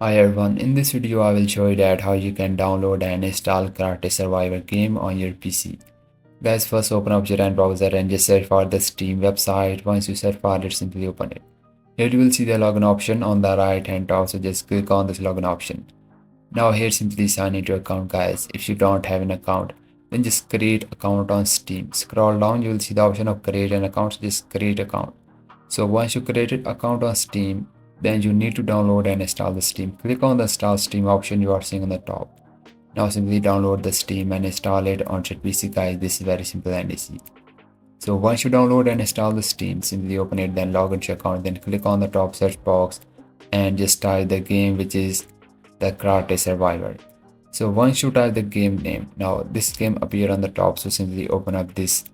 Hi everyone, in this video I will show you that how you can download and install Karate Survivor game on your PC. Guys, first open up your browser and just search for the Steam website. Once you search for it, simply open it. Here you will see the login option on the right hand top, so just click on this login option. Now here simply sign into account guys. If you don't have an account, then just create account on Steam. Scroll down, you will see the option of create an account, so just create account. So once you created account on Steam, then you need to download and install the Steam. Click on the install Steam option you are seeing on the top. Now simply download the Steam and install it on your PC guys. This is very simple and easy. So once you download and install the Steam, simply open it, then log into your account, then click on the top search box and just type the game, which is the Karate Survivor. So once you type the game name, now this game appear on the top, so simply open up this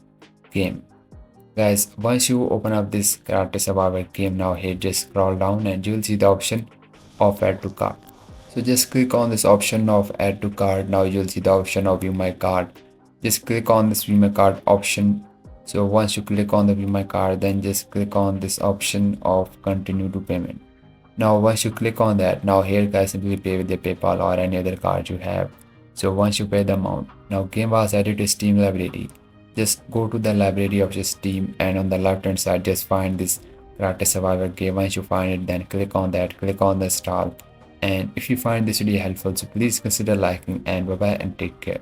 game. Guys, once you open up this Karate Survivor game, now here just scroll down and you will see the option of add to cart. So just click on this option of add to cart. Now you'll see the option of view my card. Just click on this view my card option. So once you click on the view my card, then just click on this option of continue to payment. Now once you click on that, now here guys, simply pay with your PayPal or any other card you have. So once you pay the amount, now game was added to Steam library. Just go to the library of your Steam and on the left hand side just find this Karate Survivor game. Once you find it, then click on that, click on the install. And if you find this video helpful, so please consider liking, and bye bye and take care.